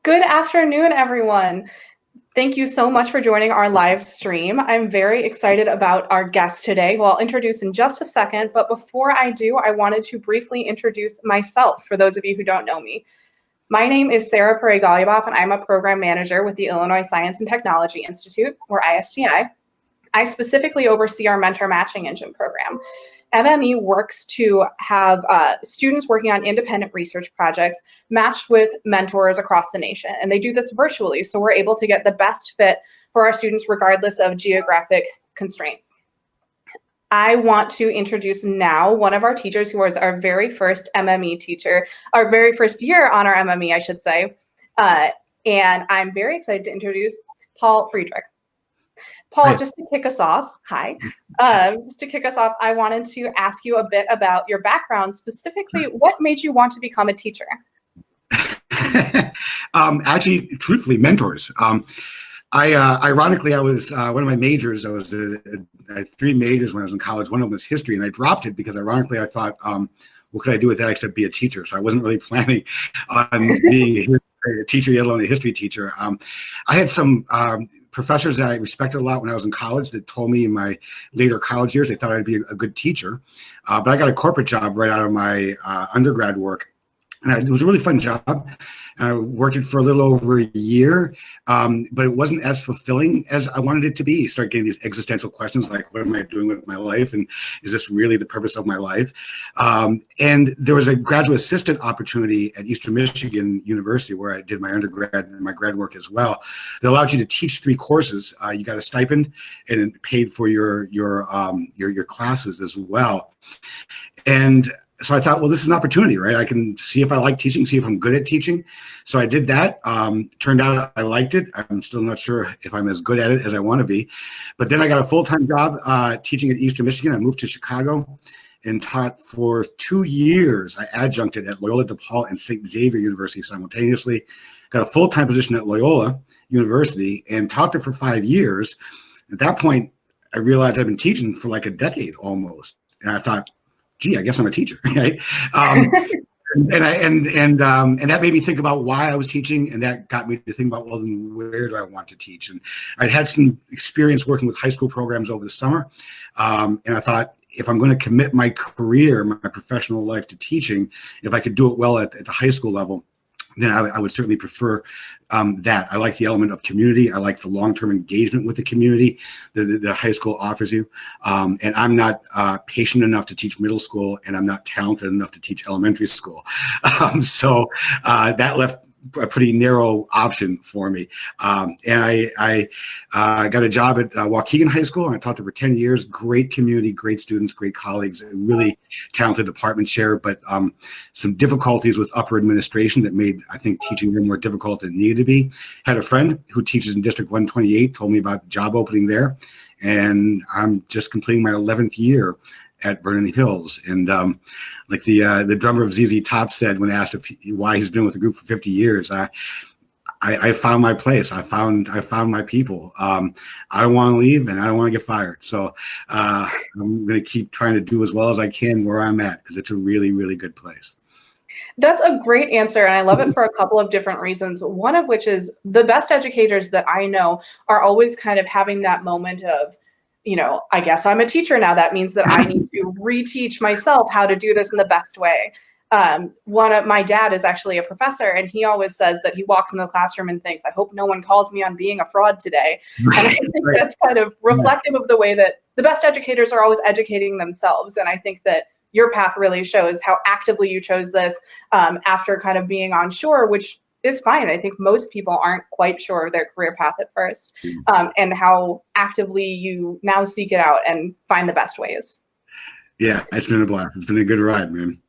Good afternoon, everyone. Thank you so much for joining our live stream. I'm very excited about our guest today, who I'll introduce in just a second. But before I do, I wanted to briefly introduce myself for those of you who don't know me. My name is Sarah Perry-Golubov, and I'm a program manager with the Illinois Science and Technology Institute, or ISTI. I specifically oversee our mentor matching engine program. MME works to have students working on independent research projects matched with mentors across the nation. And they do this virtually, so we're able to get the best fit for our students regardless of geographic constraints. I want to introduce now one of our teachers who was our very first MME teacher, our very first year on our MME, I should say. And I'm very excited to introduce Paul Friedrich. Paul, Right. just to kick us off, hi. Just to kick us off, I wanted to ask you a bit about your background, specifically what made you want to become a teacher? Actually, truthfully, mentors. Ironically, I was one of my majors. I had three majors when I was in college. One of them was history, and I dropped it because, ironically, I thought, what could I do with that except be a teacher? So I wasn't really planning on being a teacher, let alone a history teacher. I had some professors that I respected a lot when I was in college that told me in my later college years they thought I'd be a good teacher. But I got a corporate job right out of my undergrad work. And it was a really fun job. I worked it for a little over a year, but it wasn't as fulfilling as I wanted it to be. Start getting these existential questions like, what am I doing with my life? And is this really the purpose of my life? And there was a graduate assistant opportunity at Eastern Michigan University where I did my undergrad and my grad work as well. That allowed you to teach 3 courses. You got a stipend and paid for your classes as well. And so I thought, well, this is an opportunity, right? I can see if I like teaching, see if I'm good at teaching. So I did that. Turned out I liked it. I'm still not sure if I'm as good at it as I want to be. But then I got a full-time job teaching at Eastern Michigan. I moved to Chicago and taught for 2 years. I adjuncted at Loyola DePaul and St. Xavier University simultaneously. Got a full-time position at Loyola University and taught there for 5 years. At that point, I realized I've been teaching for like a decade almost. And I thought, gee, I guess I'm a teacher, right? And that made me think about why I was teaching, and that got me to think about, well, then where do I want to teach? And I'd had some experience working with high school programs over the summer, and I thought, if I'm going to commit my career, my professional life to teaching, if I could do it well at the high school level, then I would certainly prefer that. I like the element of community. I like the long-term engagement with the community that the high school offers you. And I'm not patient enough to teach middle school, and I'm not talented enough to teach elementary school. So that left a pretty narrow option for me. And I got a job at Waukegan High School. I taught there for 10 years. Great community, great students, great colleagues, a really talented department chair, but some difficulties with upper administration that made, I think, teaching there more difficult than it needed to be. Had a friend who teaches in District 128, told me about the job opening there. And I'm just completing my 11th year at Vernon Hills. And like the drummer of ZZ Top said when asked why he's been with the group for 50 years, I found my place. I found my people. I don't want to leave, and I don't want to get fired. So I'm going to keep trying to do as well as I can where I'm at, because it's a really, really good place. That's a great answer, and I love it for a couple of different reasons. One of which is the best educators that I know are always kind of having that moment of, I guess I'm a teacher now. That means that I need to reteach myself how to do this in the best way. My dad is actually a professor, and he always says that he walks in the classroom and thinks, I hope no one calls me on being a fraud today. And I think that's kind of reflective of the way that the best educators are always educating themselves. And I think that your path really shows how actively you chose this after kind of being on shore, which is fine. I think most people aren't quite sure of their career path at first, and how actively you now seek it out and find the best ways. Yeah, it's been a blast. It's been a good ride, man.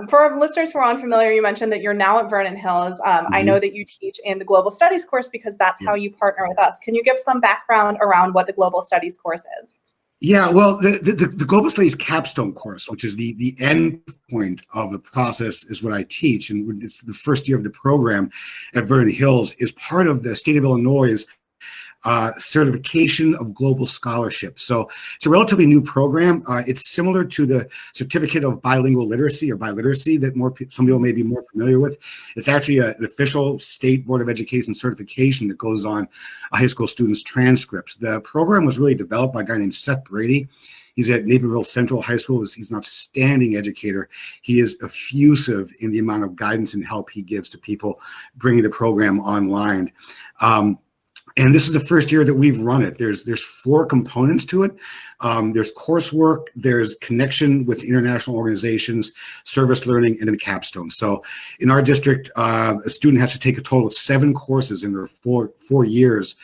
For our listeners who are unfamiliar, you mentioned that you're now at Vernon Hills. I know that you teach in the Global Studies course because that's how you partner with us. Can you give some background around what the Global Studies course is? Yeah, well, the Global Studies Capstone course, which is the end point of the process, is what I teach, and it's the first year of the program at Vernon Hills, is part of the state of Illinois' certification of global scholarship. So it's a relatively new program. It's similar to the certificate of bilingual literacy or biliteracy that some people may be more familiar with. It's actually an official state board of education certification that goes on a high school student's transcripts. The program was really developed by a guy named Seth Brady. He's at Naperville Central High School. He's an outstanding educator. He is effusive in the amount of guidance and help he gives to people bringing the program online. And this is the first year that we've run it. There's 4 components to it. There's coursework, there's connection with international organizations, service learning, and then Capstone. So in our district, a student has to take a total of 7 courses in their 4 years.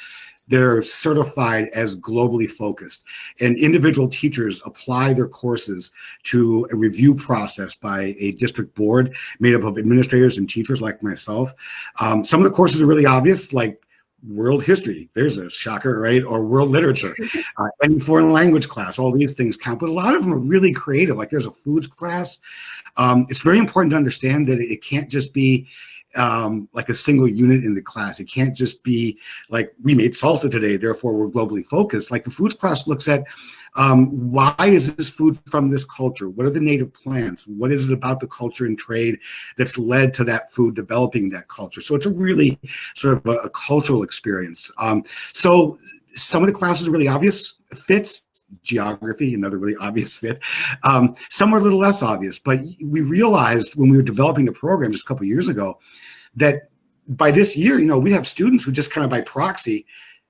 They're certified as globally focused, and individual teachers apply their courses to a review process by a district board made up of administrators and teachers like myself. Some of the courses are really obvious, like world history, there's a shocker, right? Or world literature, any foreign language class, all these things count, but a lot of them are really creative. Like there's a foods class. It's very important to understand that it can't just be like a single unit in the class. It can't just be like, we made salsa today, therefore we're globally focused. Like the foods class looks at why is this food from this culture? What are the native plants? What is it about the culture and trade that's led to that food developing that culture? So it's a really sort of a cultural experience. So some of the classes are really obvious fits. Geography, another really obvious fit. Some are a little less obvious, but we realized when we were developing the program just a couple of years ago that by this year, we'd have students who just kind of by proxy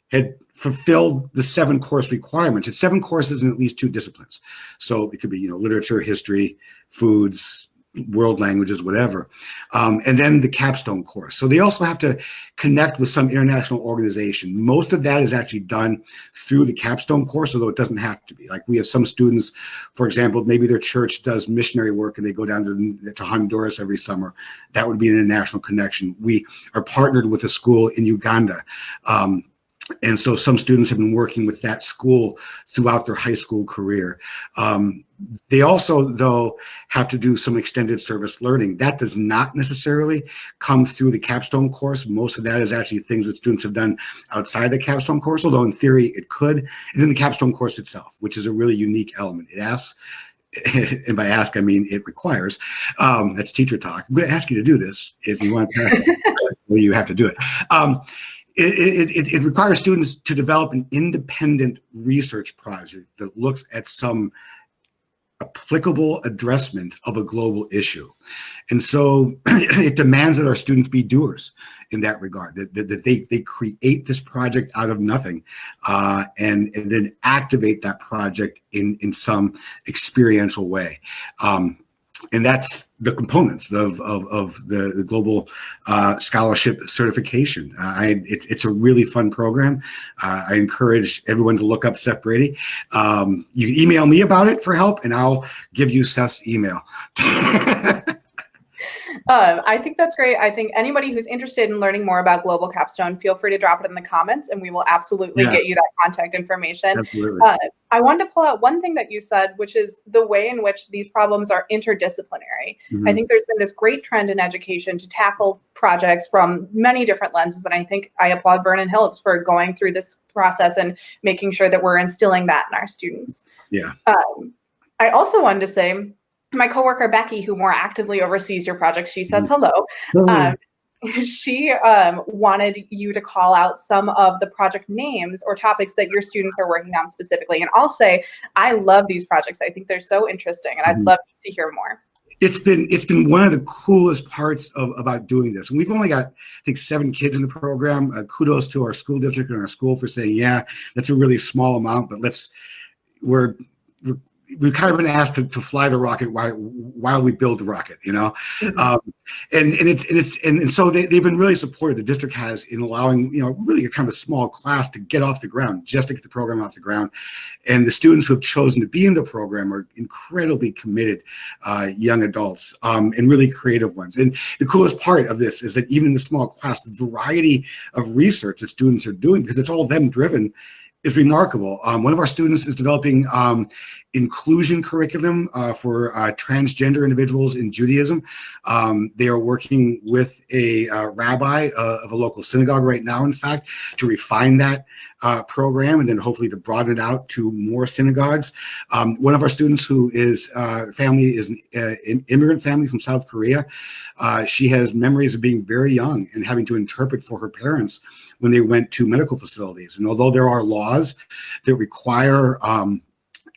had fulfilled the 7 course requirements. It's 7 courses in at least 2 disciplines. So it could be, literature, history, foods, world languages, whatever. And then the Capstone course. So they also have to connect with some international organization. Most of that is actually done through the Capstone course, although it doesn't have to be. Like we have some students, for example, maybe their church does missionary work and they go down to Honduras every summer. That would be an international connection. We are partnered with a school in Uganda. And so some students have been working with that school throughout their high school career. They also, though, have to do some extended service learning. That does not necessarily come through the Capstone course. Most of that is actually things that students have done outside the Capstone course, although in theory it could. And then the Capstone course itself, which is a really unique element. It asks, and by ask, I mean it requires, that's teacher talk. I'm going to ask you to do this if you want to pass it, well, you have to do it. It requires students to develop an independent research project that looks at some applicable addressment of a global issue. And so it demands that our students be doers in that regard, that they create this project out of nothing and then activate that project in some experiential way. And that's the components of the global scholarship certification. It's a really fun program. I encourage everyone to look up Seth Brady. You can email me about it for help, and I'll give you Seth's email. I think that's great. I think anybody who's interested in learning more about Global Capstone, feel free to drop it in the comments and we will absolutely get you that contact information. Absolutely. I wanted to pull out one thing that you said, which is the way in which these problems are interdisciplinary. I think there's been this great trend in education to tackle projects from many different lenses. And I think I applaud Vernon Hills for going through this process and making sure that we're instilling that in our students. Yeah. I also wanted to say, my coworker Becky, who more actively oversees your project, she says hello. She wanted you to call out some of the project names or topics that your students are working on specifically. And I'll say, I love these projects. I think they're so interesting, and I'd love to hear more. It's been one of the coolest parts about doing this. And we've only got, I think, 7 kids in the program. Kudos to our school district and our school for saying, yeah, that's a really small amount, but we've kind of been asked to fly the rocket while we build the rocket, and so they've been really supportive. The district has in allowing, really a kind of a small class to get off the ground, just to get the program off the ground. And the students who have chosen to be in the program are incredibly committed young adults and really creative ones. And the coolest part of this is that even in the small class, the variety of research that students are doing, because it's all them driven, is remarkable. One of our students is developing inclusion curriculum for transgender individuals in Judaism. They are working with a rabbi of a local synagogue right now, in fact, to refine that program and then hopefully to broaden it out to more synagogues. One of our students who is family is an immigrant family from South Korea. She has memories of being very young and having to interpret for her parents when they went to medical facilities. And although there are laws that require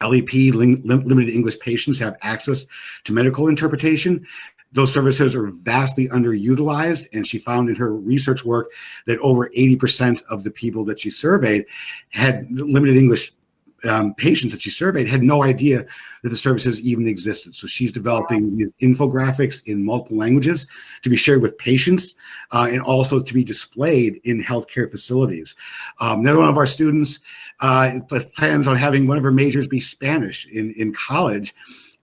LEP, limited English patients, to have access to medical interpretation, those services are vastly underutilized. And she found in her research work that over 80% of the people that she surveyed had limited English patients that she surveyed had no idea that the services even existed. So she's developing these infographics in multiple languages to be shared with patients and also to be displayed in healthcare facilities. Another one of our students plans on having one of her majors be Spanish in college.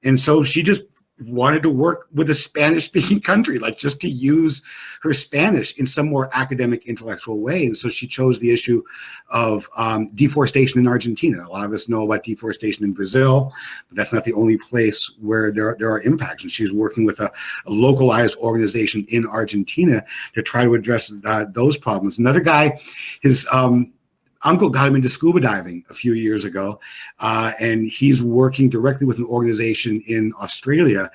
And so she just wanted to work with a Spanish-speaking country, like just to use her Spanish in some more academic, intellectual way. And so she chose the issue of deforestation in Argentina. A lot of us know about deforestation in Brazil, but that's not the only place where there are impacts. And she's working with a localized organization in Argentina to try to address those problems. Another guy, his uncle got him into scuba diving a few years ago, and he's working directly with an organization in Australia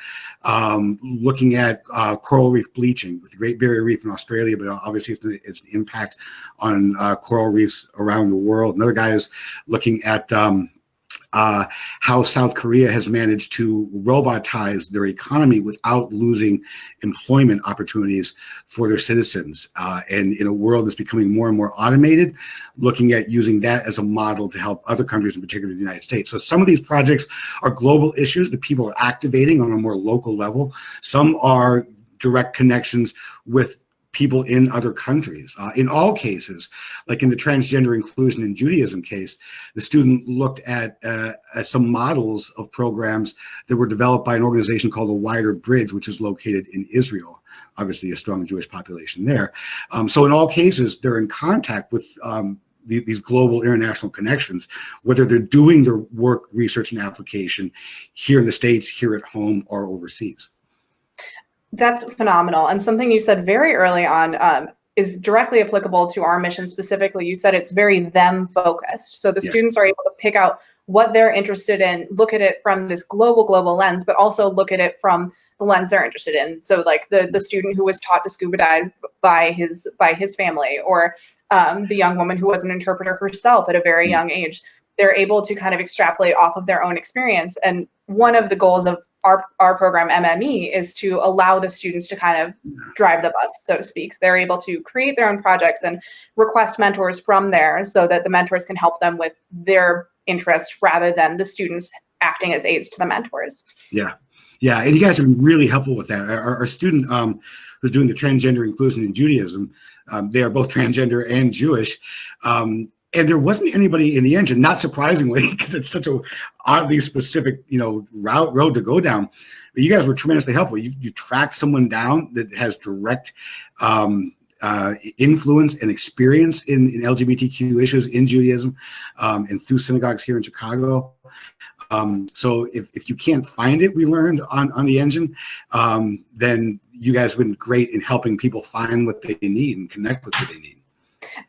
looking at coral reef bleaching with the Great Barrier Reef in Australia, but obviously it's an impact on coral reefs around the world. Another guy is looking at how South Korea has managed to robotize their economy without losing employment opportunities for their citizens. And in a world that's becoming more and more automated, looking at using that as a model to help other countries, in particular the United States. So some of these projects are global issues that people are activating on a more local level. Some are direct connections with people in other countries. In all cases, like in the transgender inclusion in Judaism case, the student looked at some models of programs that were developed by an organization called the Wider Bridge, which is located in Israel. Obviously a strong Jewish population there. So in all cases, they're in contact with these global international connections, whether they're doing their work, research, and application here in the States, here at home, or overseas. That's phenomenal. And something you said very early on is directly applicable to our mission specifically. You said it's very them focused. So the students are able to pick out what they're interested in, look at it from this global lens, but also look at it from the lens they're interested in. So like the student who was taught to scuba dive by his family, or the young woman who was an interpreter herself at a very young age, they're able to kind of extrapolate off of their own experience. And one of the goals of our program MME is to allow the students to kind of drive the bus, so to speak. They're able to create their own projects and request mentors from there so that the mentors can help them with their interests rather than the students acting as aides to the mentors. Yeah. Yeah. And you guys have been really helpful with that. Our student who's doing the transgender inclusion in Judaism, they are both transgender and Jewish. And there wasn't anybody in the engine, not surprisingly, because it's such a oddly specific, road to go down. But you guys were tremendously helpful. You track someone down that has direct influence and experience in LGBTQ issues in Judaism and through synagogues here in Chicago. So if you can't find it, we learned on the engine, then you guys have been great in helping people find what they need and connect with what they need.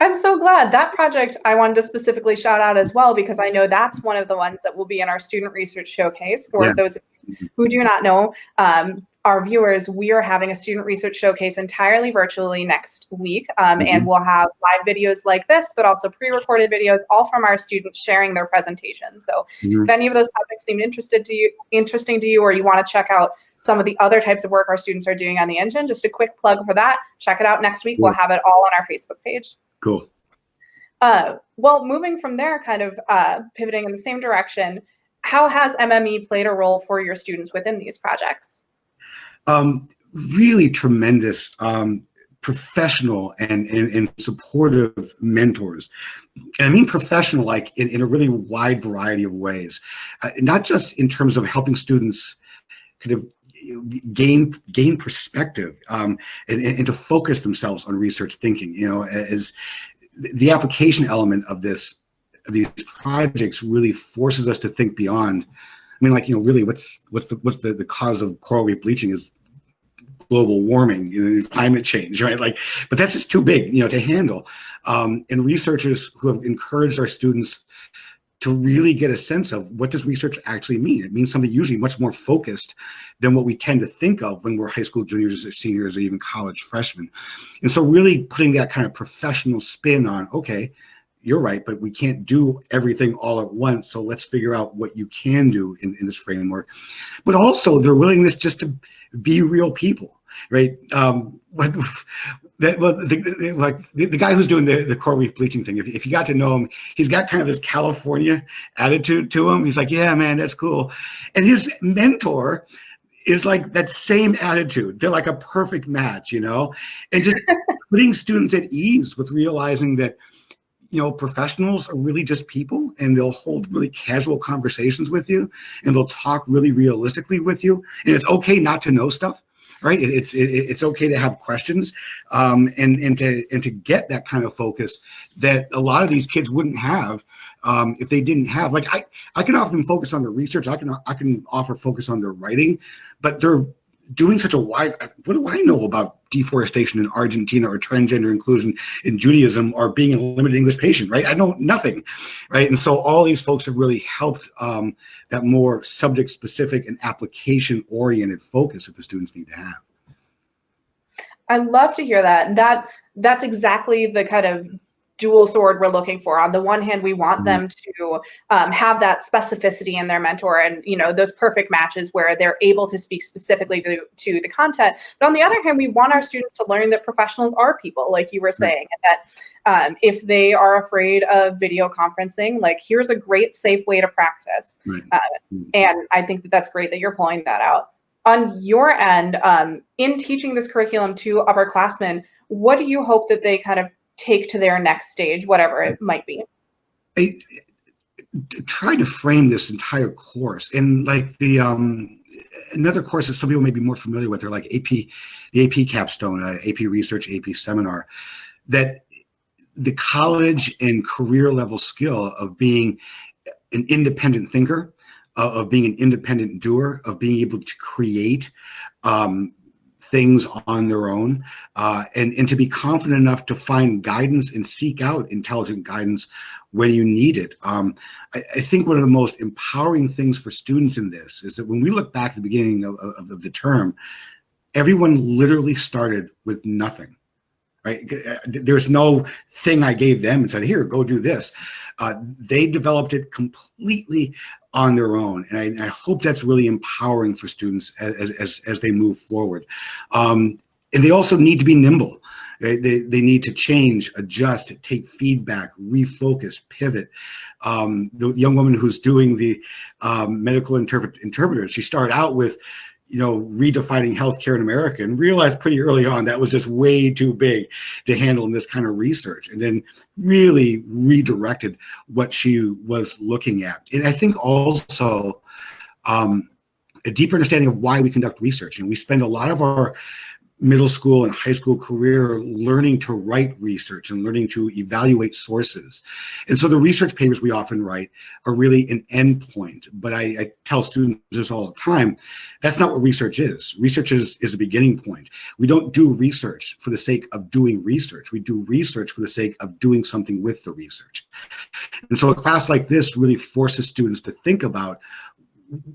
I'm so glad. That project I wanted to specifically shout out as well, because I know that's one of the ones that will be in our student research showcase. For those of you who do not know, our viewers, we are having a student research showcase entirely virtually next week. And we'll have live videos like this, but also pre-recorded videos, all from our students sharing their presentations. So if any of those topics seemed interesting to you, or you want to check out some of the other types of work our students are doing on the engine, just a quick plug for that. Check it out next week. We'll have it all on our Facebook page. Cool. Well, moving from there, kind of pivoting in the same direction, how has MME played a role for your students within these projects? Really tremendous professional and supportive mentors. And I mean professional, like in a really wide variety of ways, not just in terms of helping students kind of gain perspective and to focus themselves on research thinking, as the application element of this projects really forces us to think beyond. I mean, like, really, what's the cause of coral reef bleaching is global warming, climate change, right? Like, but that's just too big, to handle. And researchers who have encouraged our students to really get a sense of what does research actually mean. It means something usually much more focused than what we tend to think of when we're high school juniors or seniors or even college freshmen. And so really putting that kind of professional spin on, okay, you're right, but we can't do everything all at once. So let's figure out what you can do in this framework. But also their willingness just to be real people, right? The guy who's doing the coral reef bleaching thing, if you got to know him, he's got kind of this California attitude to him. He's like, yeah, man, that's cool. And his mentor is like that same attitude. They're like a perfect match, and just putting students at ease with realizing that, professionals are really just people, and they'll hold really casual conversations with you, and they'll talk really realistically with you. And it's okay not to know stuff. Right, it's okay to have questions, and to get that kind of focus that a lot of these kids wouldn't have if they didn't have. Like, I can often focus on the research. I can offer focus on their writing, but they're doing such a wide. What do I know about deforestation in Argentina or transgender inclusion in Judaism or being a limited English patient? Right, I know nothing. Right, and so all these folks have really helped that more subject specific and application oriented focus that the students need to have. I love to hear that. That's exactly the kind of dual sword we're looking for. On the one hand, we want them to have that specificity in their mentor and, those perfect matches where they're able to speak specifically to the content. But on the other hand, we want our students to learn that professionals are people, like you were saying, and that if they are afraid of video conferencing, like, here's a great, safe way to practice. And I think that's great that you're pulling that out. On your end, in teaching this curriculum to upperclassmen, what do you hope that they kind of take to their next stage, whatever it might be? I try to frame this entire course, and like another course that some people may be more familiar with, they're like the AP Capstone, AP Research, AP Seminar, that the college and career level skill of being an independent thinker, of being an independent doer, of being able to create things on their own, and to be confident enough to find guidance and seek out intelligent guidance when you need it. I think one of the most empowering things for students in this is that when we look back at the beginning of the term, everyone literally started with nothing. Right? There's no thing I gave them and said, here, go do this. They developed it completely on their own. And I hope that's really empowering for students as they move forward. And they also need to be nimble. Right? They need to change, adjust, take feedback, refocus, pivot. The young woman who's doing the medical interpreter, she started out with, redefining healthcare in America, and realized pretty early on that was just way too big to handle in this kind of research, and then really redirected what she was looking at. And I think also a deeper understanding of why we conduct research. And we spend a lot of our middle school and high school career learning to write research and learning to evaluate sources. And so the research papers we often write are really an endpoint. But I tell students this all the time, that's not what research is. Research is a beginning point. We don't do research for the sake of doing research. We do research for the sake of doing something with the research. And so a class like this really forces students to think about,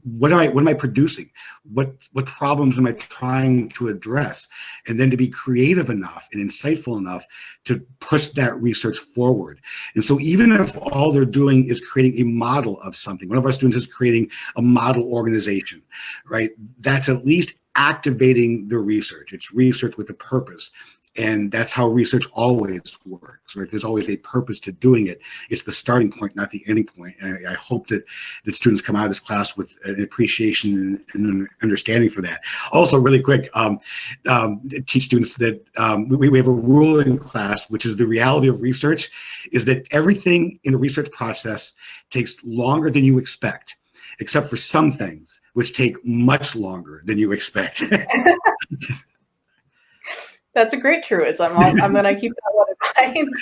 what am I producing? What problems am I trying to address? And then to be creative enough and insightful enough to push that research forward. And so even if all they're doing is creating a model of something, one of our students is creating a model organization, right? That's at least activating the research. It's research with a purpose. And that's how research always works, right? There's always a purpose to doing it. It's the starting point, not the ending point. And I hope that students come out of this class with an appreciation and an understanding for that. Also, really quick, teach students that we have a rule in class, which is the reality of research, is that everything in the research process takes longer than you expect, except for some things, which take much longer than you expect. That's a great truism. I'm going to keep that one in mind.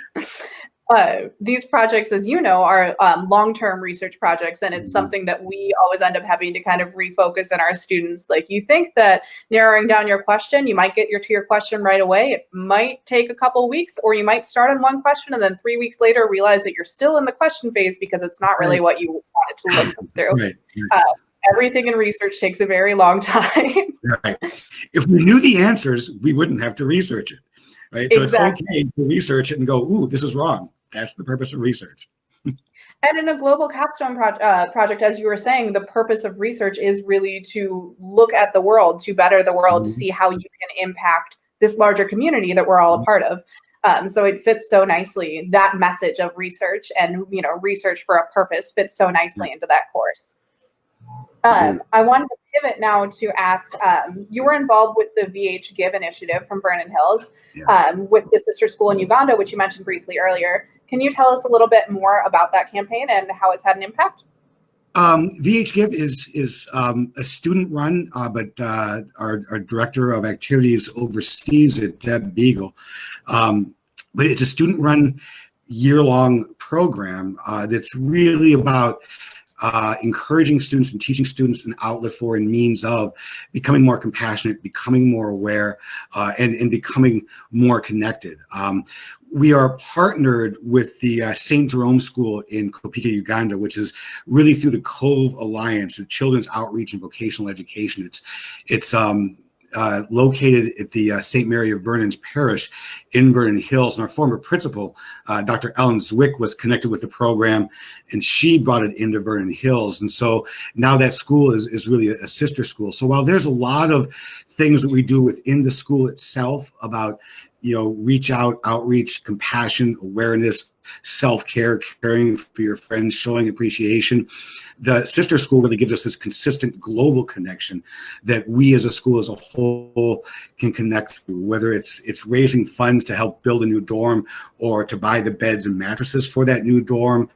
These projects, as you know, are long-term research projects, and it's something that we always end up having to kind of refocus in our students. Like, you think that narrowing down your question, you might get to your question right away. It might take a couple weeks, or you might start on one question and then 3 weeks later realize that you're still in the question phase because it's not really what you wanted to look through. Right. Uh, Everything in research takes a very long time. Right. If we knew the answers, we wouldn't have to research it. Right. So Exactly. it's okay to research it and go, ooh, this is wrong. That's the purpose of research. And in a global capstone project, as you were saying, the purpose of research is really to look at the world, to better the world, to see how you can impact this larger community that we're all a part of. So it fits so nicely. That message of research and, research for a purpose fits so nicely into that course. I wanted to pivot now to ask, you were involved with the VH Give initiative from Vernon Hills, with the sister school in Uganda, which you mentioned briefly earlier. Can you tell us a little bit more about that campaign and how it's had an impact? VH Give is a student run, but our director of activities oversees it, Deb Beagle. But it's a student run year-long program that's really about encouraging students and teaching students an outlet for and means of becoming more compassionate, becoming more aware, and becoming more connected. We are partnered with the St. Jerome School in Kopeka, Uganda, which is really through the Cove Alliance, the Children's Outreach and Vocational Education. It's located at the St. Mary of Vernon's Parish in Vernon Hills. And our former principal, Dr. Ellen Zwick, was connected with the program, and she brought it into Vernon Hills. And so now that school is really a sister school. So while there's a lot of things that we do within the school itself about, reach out, outreach, compassion, awareness, self-care, caring for your friends, showing appreciation, the sister school really gives us this consistent global connection that we as a school as a whole can connect through, whether it's raising funds to help build a new dorm or to buy the beds and mattresses for that new dorm.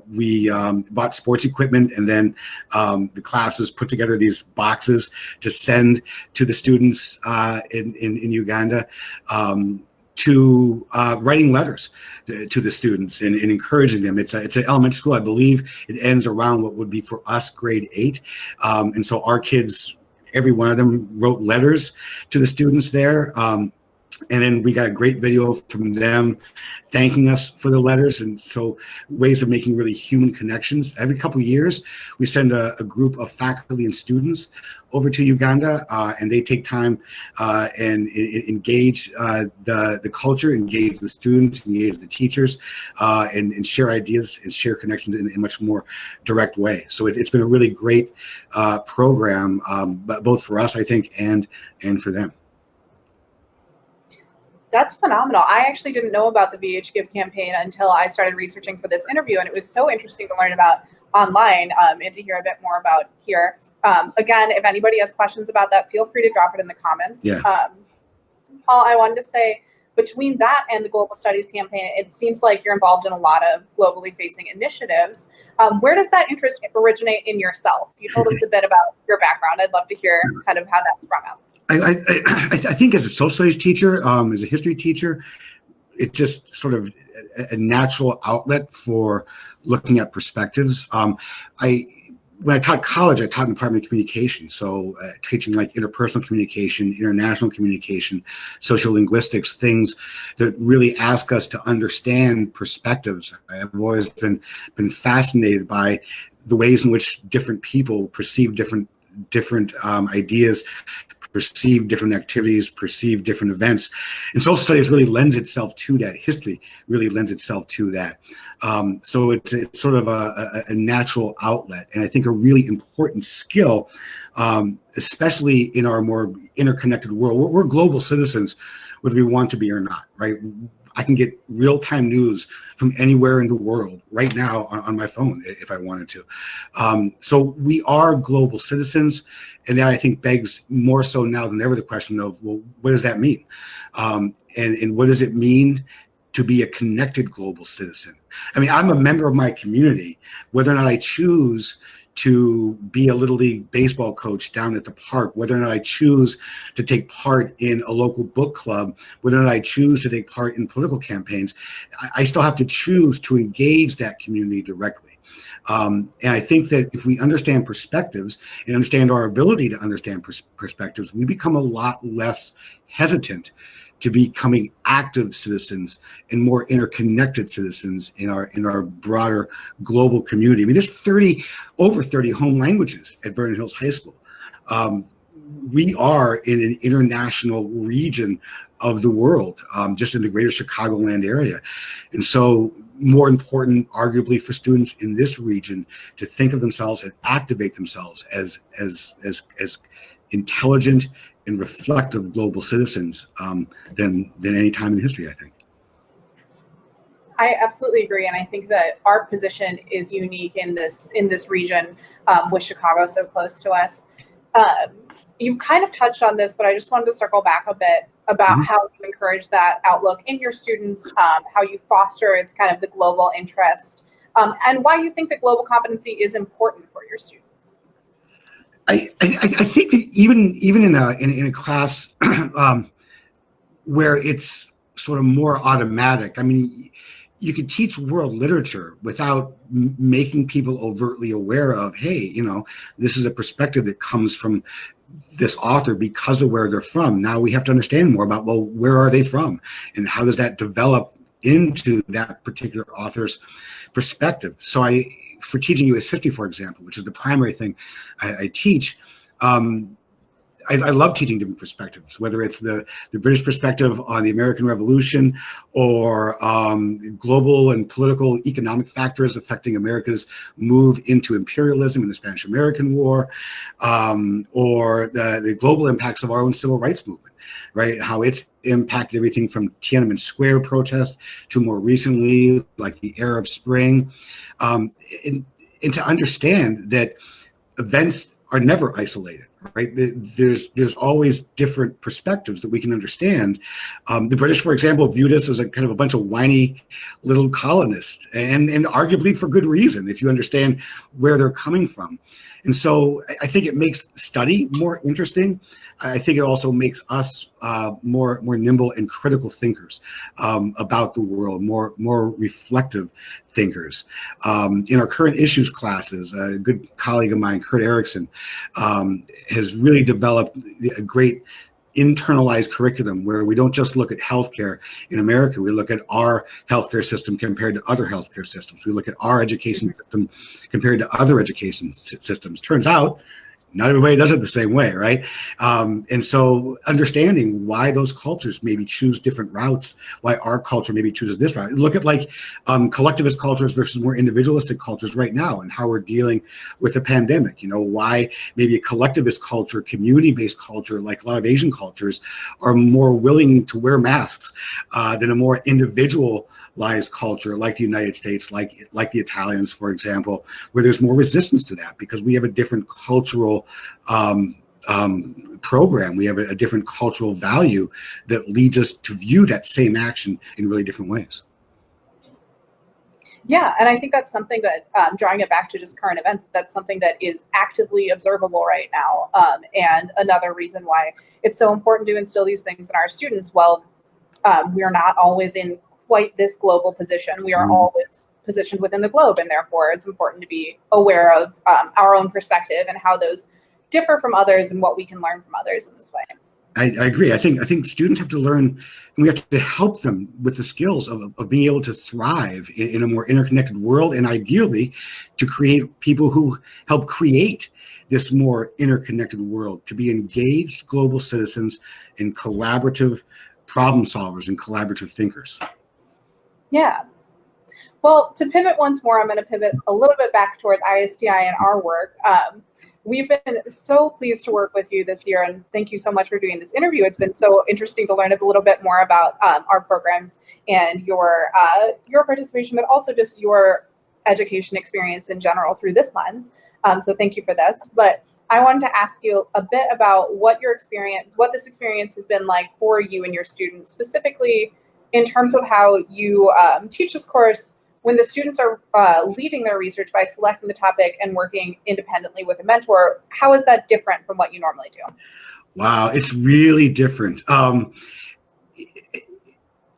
We bought sports equipment, and then the classes put together these boxes to send to the students in Uganda, to writing letters to the students and encouraging them. It's an elementary school. I believe it ends around what would be for us grade 8. And so our kids, every one of them wrote letters to the students there. And then we got a great video from them thanking us for the letters. And so ways of making really human connections. Every couple of years, we send a group of faculty and students over to Uganda, and they take time and engage the culture, engage the students, engage the teachers, and share ideas and share connections in a much more direct way. So it's been a really great program, both for us, I think, and for them. That's phenomenal. I actually didn't know about the VH Give campaign until I started researching for this interview, and it was so interesting to learn about online and to hear a bit more about here. Again, if anybody has questions about that, feel free to drop it in the comments. Yeah. Paul, I wanted to say, between that and the Global Studies campaign, it seems like you're involved in a lot of globally facing initiatives. Where does that interest originate in yourself? You told us a bit about your background. I'd love to hear kind of how that sprung up. I think as a social studies teacher, as a history teacher, it's just sort of a natural outlet for looking at perspectives. When I taught college, I taught in Department of Communication. So teaching like interpersonal communication, international communication, social linguistics, things that really ask us to understand perspectives. I've always been fascinated by the ways in which different people perceive different ideas, perceive different activities, perceive different events. And social studies really lends itself to that. History really lends itself to that. So it's sort of a natural outlet. And I think a really important skill, especially in our more interconnected world. We're global citizens, whether we want to be or not, right? I can get real-time news from anywhere in the world right now on my phone if I wanted to. So we are global citizens, and that I think begs more so now than ever the question of, well, what does that mean? And what does it mean to be a connected global citizen? I mean, I'm a member of my community, whether or not I choose to be a Little League baseball coach down at the park, whether or not I choose to take part in a local book club, whether or not I choose to take part in political campaigns, I still have to choose to engage that community directly. And I think that if we understand perspectives and understand our ability to understand perspectives, we become a lot less hesitant to becoming active citizens and more interconnected citizens in our broader global community. I mean, there's over 30 home languages at Vernon Hills High School. We are in an international region of the world, just in the greater Chicagoland area. And so more important, arguably, for students in this region to think of themselves and activate themselves as intelligent and reflective global citizens than any time in history, I think. I absolutely agree, and I think that our position is unique in this region, with Chicago so close to us. You've kind of touched on this, but I just wanted to circle back a bit about how you encourage that outlook in your students, how you foster kind of the global interest, and why you think that global competency is important for your students. I think that even in a class where it's sort of more automatic, I mean, you could teach world literature without making people overtly aware of, hey, you know, this is a perspective that comes from this author because of where they're from. Now we have to understand more about, well, where are they from and how does that develop into that particular author's perspective. So for teaching US history, for example, which is the primary thing I teach, I love teaching different perspectives, whether it's the British perspective on the American Revolution or global and political economic factors affecting America's move into imperialism in the Spanish-American War, or the global impacts of our own civil rights movement, right? How it's impacted everything from Tiananmen Square protest to more recently, like the Arab Spring, and to understand that events are never isolated, right? There's always different perspectives that we can understand. The British, for example, viewed us as a kind of a bunch of whiny little colonists, and arguably for good reason, if you understand where they're coming from. And so I think it makes study more interesting. I think it also makes us more nimble and critical thinkers about the world, more reflective thinkers. In our current issues classes, a good colleague of mine, Kurt Erickson, has really developed a great internalized curriculum where we don't just look at healthcare in America. We look at our healthcare system compared to other healthcare systems. We look at our education system compared to other education systems. Turns out, not everybody does it the same way, right? And so understanding why those cultures maybe choose different routes, why our culture maybe chooses this route. Look at like collectivist cultures versus more individualistic cultures right now and how we're dealing with the pandemic. You know, why maybe a collectivist culture, community-based culture, like a lot of Asian cultures, are more willing to wear masks than a more individualized culture like the United States, like the Italians, for example, where there's more resistance to that because we have a different cultural program. We have a different cultural value that leads us to view that same action in really different ways. Yeah, and I think that's something that, drawing it back to just current events, that's something that is actively observable right now. And another reason why it's so important to instill these things in our students. Well, we are not always in quite this global position. We are always positioned within the globe, and therefore it's important to be aware of our own perspective and how those differ from others and what we can learn from others in this way. I agree. I think students have to learn, and we have to help them with the skills of being able to thrive in a more interconnected world, and ideally to create people who help create this more interconnected world, to be engaged global citizens and collaborative problem solvers and collaborative thinkers. Yeah. Well, to pivot once more, I'm going to pivot a little bit back towards ISTI and our work. We've been so pleased to work with you this year, and thank you so much for doing this interview. It's been so interesting to learn a little bit more about our programs and your participation, but also just your education experience in general through this lens. So thank you for this. But I wanted to ask you a bit about what this experience has been like for you and your students, specifically in terms of how you teach this course when the students are leading their research by selecting the topic and working independently with a mentor, how is that different from what you normally do? Wow, it's really different.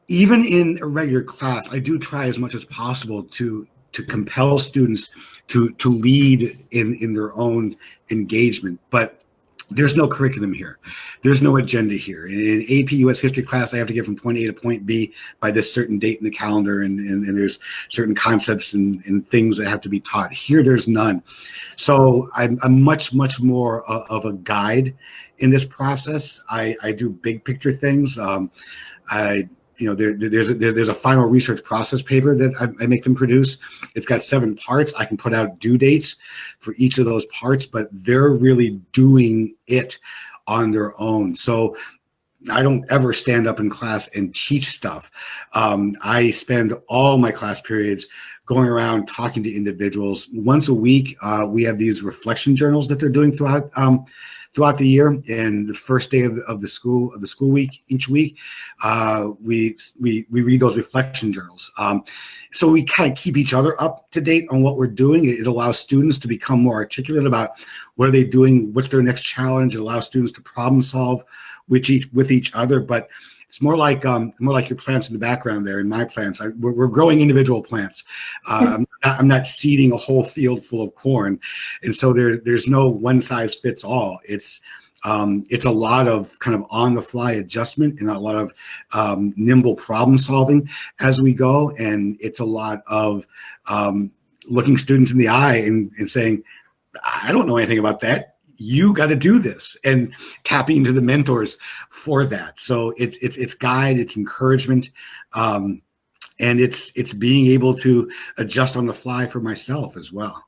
Even in a regular class, I do try as much as possible to compel students to lead in their own engagement, but there's no curriculum here. There's no agenda here. In AP US history class, I have to get from point A to point B by this certain date in the calendar, and there's certain concepts and things that have to be taught. Here, there's none. So I'm much more of a guide in this process. I do big picture things. There's a final research process paper that I make them produce. It's got 7 parts. I can put out due dates for each of those parts, but they're really doing it on their own. So I don't ever stand up in class and teach stuff. I spend all my class periods going around talking to individuals. Once a week, we have these reflection journals that they're doing throughout the year, and the first day of the school week each week, we read those reflection journals. So we kind of keep each other up to date on what we're doing. It allows students to become more articulate about what are they doing, what's their next challenge. It allows students to problem solve with each other. But it's more like your plants in the background there. In my plants, we're growing individual plants. I'm not seeding a whole field full of corn, and so there's no one size fits all. It's a lot of kind of on the fly adjustment and a lot of nimble problem solving as we go, and it's a lot of looking students in the eye and saying, I don't know anything about that. You got to do this, and tapping into the mentors for that. So it's guide, it's encouragement, and it's being able to adjust on the fly for myself as well.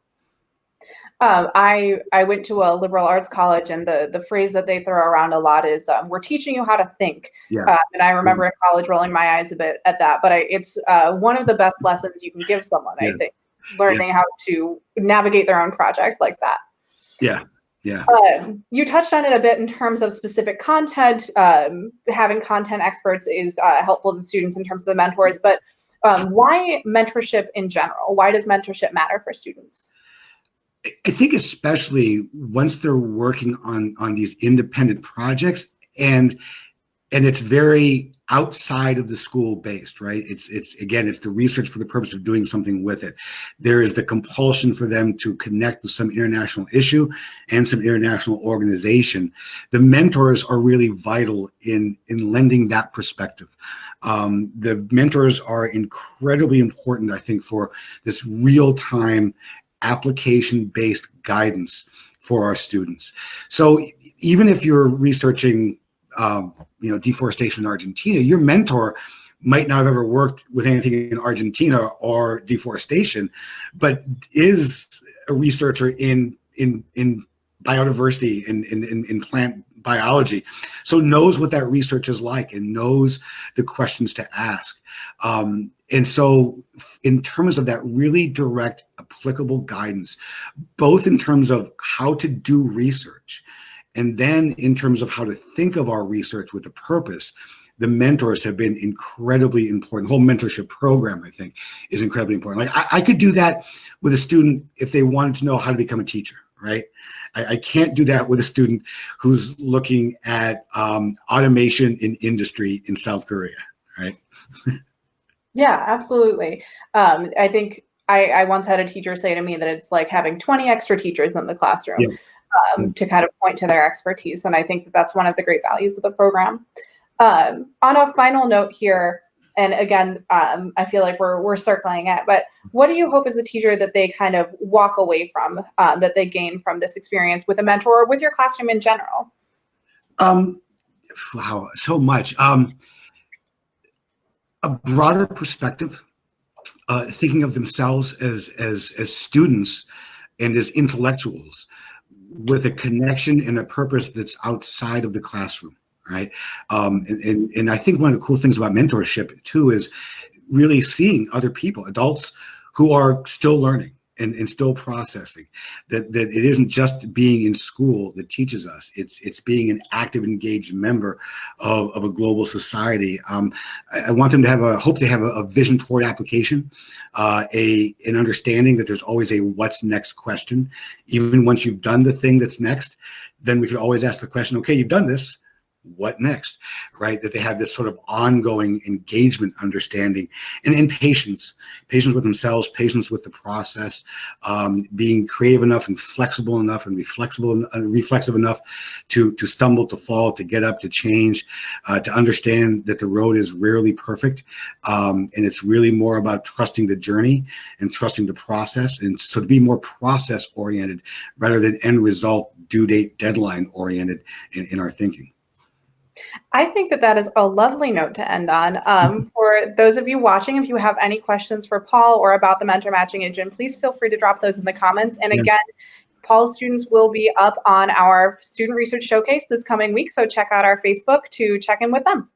I went to a liberal arts college, and the phrase that they throw around a lot is we're teaching you how to think. Yeah. And I remember in college rolling my eyes a bit at that, but it's one of the best lessons you can give someone, I think, learning how to navigate their own project like that. Yeah. Yeah. You touched on it a bit in terms of specific content. Having content experts is helpful to students in terms of the mentors, but why mentorship in general? Why does mentorship matter for students? I think especially once they're working on these independent projects, and it's very outside of the school based, right? It's the research for the purpose of doing something with it. There is the compulsion for them to connect with some international issue and some international organization. The mentors are really vital in lending that perspective. The mentors are incredibly important, I think, for this real-time application-based guidance for our students. So even if you're researching deforestation in Argentina, your mentor might not have ever worked with anything in Argentina or deforestation, but is a researcher in biodiversity, in plant biology, so knows what that research is like and knows the questions to ask. And so in terms of that really direct, applicable guidance, both in terms of how to do research, and then in terms of how to think of our research with a purpose, the mentors have been incredibly important. The whole mentorship program, I think, is incredibly important. Like I could do that with a student if they wanted to know how to become a teacher, right? I can't do that with a student who's looking at automation in industry in South Korea, right? Yeah, absolutely. I think I once had a teacher say to me that it's like having 20 extra teachers in the classroom. Yeah. To kind of point to their expertise. And I think that that's one of the great values of the program. On a final note here, and again, I feel like we're circling it, but what do you hope as a teacher that they kind of walk away from, that they gain from this experience with a mentor or with your classroom in general? Wow, so much. A broader perspective, thinking of themselves as students and as intellectuals, with a connection and a purpose that's outside of the classroom, right? And I think one of the cool things about mentorship too is really seeing other people, adults who are still learning and still processing. That it isn't just being in school that teaches us. It's being an active, engaged member of a global society. I want them to hope they have a vision toward application, an understanding that there's always a what's next question. Even once you've done the thing that's next, then we could always ask the question, okay, you've done this, what next, right? That they have this sort of ongoing engagement, understanding, and patience with themselves, patience with the process, being creative enough and flexible enough and reflexive enough to stumble, to fall, to get up, to change, to understand that the road is rarely perfect, and it's really more about trusting the journey and trusting the process, and so to be more process oriented rather than end result, due date, deadline oriented in our thinking. I think that is a lovely note to end on. For those of you watching, if you have any questions for Paul or about the mentor matching engine, please feel free to drop those in the comments. And again, Paul's students will be up on our student research showcase this coming week, so check out our Facebook to check in with them.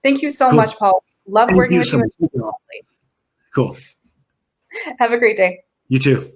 Thank you so much, Paul. Loved working with you. Cool. Have a great day. You too.